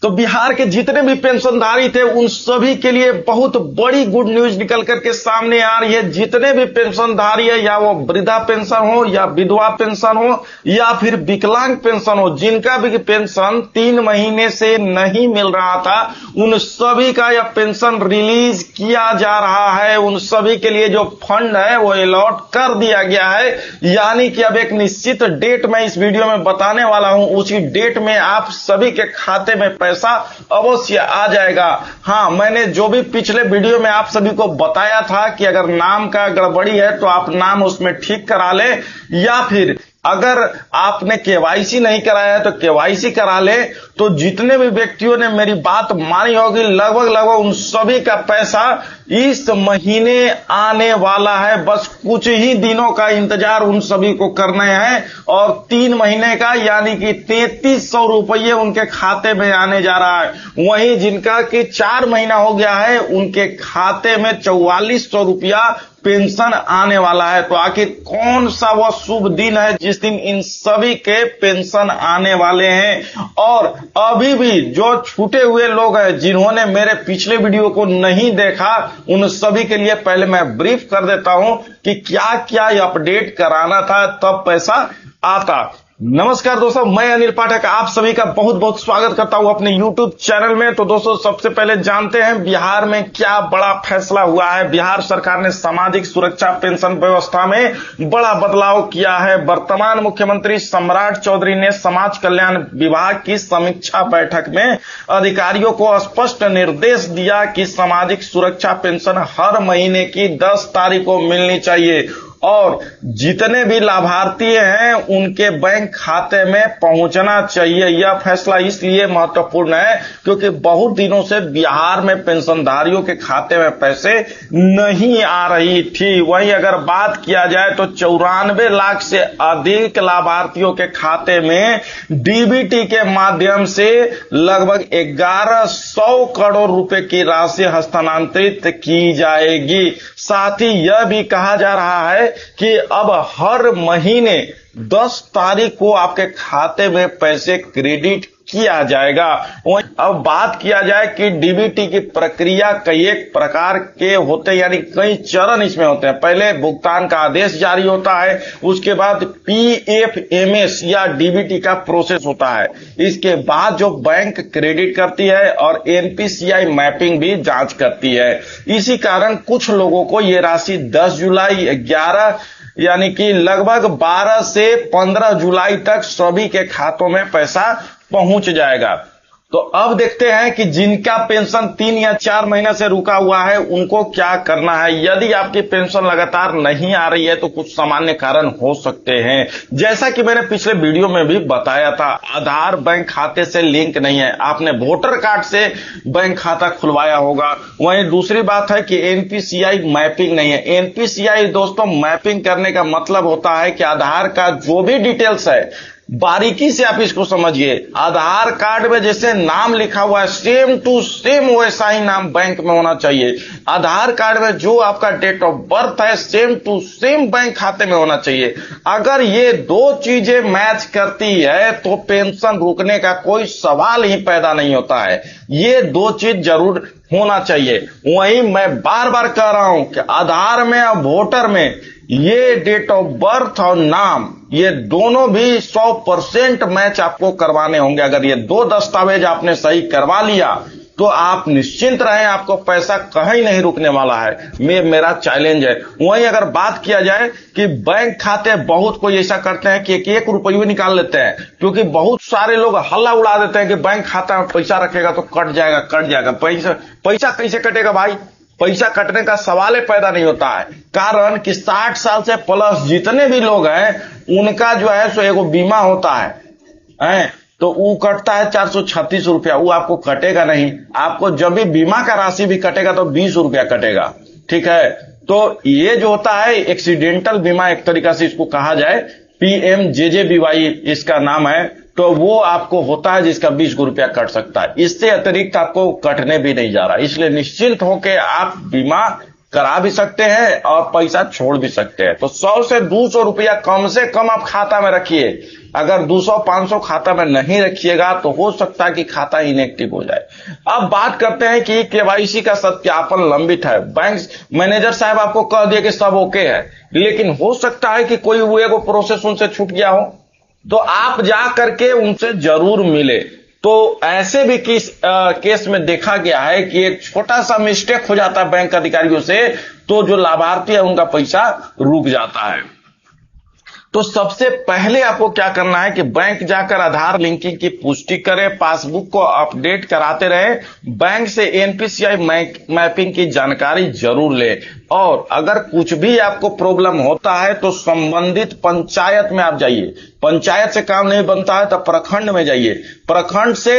तो बिहार के जितने भी पेंशनधारी थे उन सभी के लिए बहुत बड़ी गुड न्यूज निकल करके सामने आ रही है। जितने भी पेंशनधारी है, या वो वृद्धा पेंशन हो या विधवा पेंशन हो या फिर विकलांग पेंशन हो, जिनका भी पेंशन 3 महीने से नहीं मिल रहा था, उन सभी का यह पेंशन रिलीज किया जा रहा है। उन सभी के लिए जो फंड है वो अलॉट कर दिया गया है। यानी कि अब एक निश्चित डेट मैं इस वीडियो में बताने वाला हूं, उसी डेट में आप सभी के खाते में पैसा अवश्य आ जाएगा। हाँ, मैंने जो भी पिछले वीडियो में आप सभी को बताया था कि अगर नाम का गड़बड़ी है तो आप नाम उसमें ठीक करा ले, या फिर अगर आपने केवाईसी नहीं कराया है तो केवाईसी करा ले। तो जितने भी व्यक्तियों ने मेरी बात मानी होगी, लगभग उन सभी का पैसा इस महीने आने वाला है। बस कुछ ही दिनों का इंतजार उन सभी को करना है और 3 महीने का यानी कि 3300 रुपये उनके खाते में आने जा रहा है। वहीं जिनका कि 4 महीना हो गया है उनके खाते में 4400 रुपया पेंशन आने वाला है। तो आखिर कौन सा वह शुभ दिन है जिस दिन इन सभी के पेंशन आने वाले हैं? और अभी भी जो छूटे हुए लोग हैं जिन्होंने मेरे पिछले वीडियो को नहीं देखा, उन सभी के लिए पहले मैं ब्रीफ कर देता हूं कि क्या क्या अपडेट कराना था तब पैसा आता। नमस्कार दोस्तों, मैं अनिल पाठक आप सभी का बहुत बहुत स्वागत करता हूं अपने YouTube चैनल में। तो दोस्तों, सबसे पहले जानते हैं बिहार में क्या बड़ा फैसला हुआ है। बिहार सरकार ने सामाजिक सुरक्षा पेंशन व्यवस्था में बड़ा बदलाव किया है। वर्तमान मुख्यमंत्री सम्राट चौधरी ने समाज कल्याण विभाग की समीक्षा बैठक में अधिकारियों को स्पष्ट निर्देश दिया कि सामाजिक सुरक्षा पेंशन हर महीने की 10 तारीख को मिलनी चाहिए और जितने भी लाभार्थी हैं उनके बैंक खाते में पहुंचना चाहिए। यह फैसला इसलिए महत्वपूर्ण है क्योंकि बहुत दिनों से बिहार में पेंशनधारियों के खाते में पैसे नहीं आ रही थी। वहीं अगर बात किया जाए तो 94 लाख से अधिक लाभार्थियों के खाते में डीबीटी के माध्यम से लगभग 1100 करोड़ रुपए की राशि हस्तांतरित की जाएगी। साथ ही यह भी कहा जा रहा है कि अब हर महीने 10 तारीख को आपके खाते में पैसे क्रेडिट किया जाएगा। अब बात किया जाए कि डीबीटी की प्रक्रिया कई एक प्रकार के होते हैं, यानी कई चरण इसमें होते हैं। पहले भुगतान का आदेश जारी होता है, उसके बाद पीएफएमएस या डीबीटी का प्रोसेस होता है, इसके बाद जो बैंक क्रेडिट करती है और एनपीसीआई मैपिंग भी जांच करती है। इसी कारण कुछ लोगों को ये राशि 10 जुलाई 11 यानी कि लगभग 12 से 15 जुलाई तक सभी के खातों में पैसा पहुंच जाएगा। तो अब देखते हैं कि जिनका पेंशन 3 या 4 महीने से रुका हुआ है उनको क्या करना है। यदि आपकी पेंशन लगातार नहीं आ रही है तो कुछ सामान्य कारण हो सकते हैं। जैसा कि मैंने पिछले वीडियो में भी बताया था, आधार बैंक खाते से लिंक नहीं है, आपने वोटर कार्ड से बैंक खाता खुलवाया होगा। वहीं दूसरी बात है कि एनपीसीआई मैपिंग नहीं है। एनपीसीआई दोस्तों मैपिंग करने का मतलब होता है कि आधार का जो भी डिटेल्स है, बारीकी से आप इसको समझिए, आधार कार्ड में जैसे नाम लिखा हुआ है सेम टू सेम वैसा ही नाम बैंक में होना चाहिए। आधार कार्ड में जो आपका डेट ऑफ बर्थ है सेम टू सेम बैंक खाते में होना चाहिए। अगर ये 2 चीजें मैच करती है तो पेंशन रुकने का कोई सवाल ही पैदा नहीं होता है। ये 2 चीज जरूर होना चाहिए। वहीं मैं बार बार कह रहा हूं कि आधार में और वोटर में ये डेट ऑफ बर्थ और नाम, ये दोनों भी 100% मैच आपको करवाने होंगे। अगर ये 2 दस्तावेज आपने सही करवा लिया तो आप निश्चिंत रहें, आपको पैसा कहीं नहीं रुकने वाला है। मेरा चैलेंज है। वहीं अगर बात किया जाए कि बैंक खाते, बहुत कोई ऐसा करते हैं कि एक रुपये निकाल लेते हैं, क्योंकि बहुत सारे लोग हल्ला उड़ा देते हैं कि बैंक खाता में पैसा रखेगा तो कट जाएगा। पैसा कैसे कटेगा भाई? पैसा कटने का सवाल ही पैदा नहीं होता है। कारण कि 60 साल से प्लस जितने भी लोग हैं उनका जो है सो एगो बीमा होता है, तो वो कटता है 436 रुपया। वो आपको कटेगा नहीं। आपको जब भी बीमा का राशि भी कटेगा तो 20 रुपया कटेगा, ठीक है। तो ये जो होता है एक्सीडेंटल बीमा, एक तरीका से इसको कहा जाए, PMJJBY इसका नाम है। तो वो आपको होता है जिसका 20 रुपया कट सकता है। इससे अतिरिक्त आपको कटने भी नहीं जा रहा, इसलिए निश्चिंत होकर आप बीमा करा भी सकते हैं और पैसा छोड़ भी सकते हैं। तो 100 से 200 रुपया कम से कम आप खाता में रखिए। अगर 200-500 खाता में नहीं रखिएगा तो हो सकता है कि खाता इनएक्टिव हो जाए। अब बात करते हैं कि केवाईसी का सत्यापन लंबित है। बैंक मैनेजर साहब आपको कह दिए कि सब ओके है, लेकिन हो सकता है कि कोई वो प्रोसेस उनसे छूट गया हो, तो आप जा करके उनसे जरूर मिले। तो ऐसे भी केस में देखा गया है कि एक छोटा सा मिस्टेक हो जाता है बैंक अधिकारियों से, तो जो लाभार्थी है उनका पैसा रुक जाता है। तो सबसे पहले आपको क्या करना है कि बैंक जाकर आधार लिंकिंग की पुष्टि करें, पासबुक को अपडेट कराते रहें, बैंक से एनपीसीआई मैपिंग की जानकारी जरूर लें, और अगर कुछ भी आपको प्रॉब्लम होता है तो संबंधित पंचायत में आप जाइए। पंचायत से काम नहीं बनता है तो प्रखंड में जाइए। प्रखंड से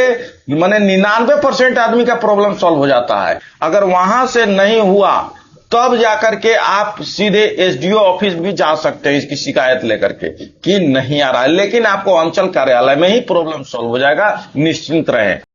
माने 99% आदमी का प्रॉब्लम सॉल्व हो जाता है। अगर वहां से नहीं हुआ तब जाकर के आप सीधे एसडीओ ऑफिस भी जा सकते हैं इसकी शिकायत लेकर के कि नहीं आ रहा है, लेकिन आपको अंचल कार्यालय में ही प्रॉब्लम सॉल्व हो जाएगा, निश्चिंत रहें।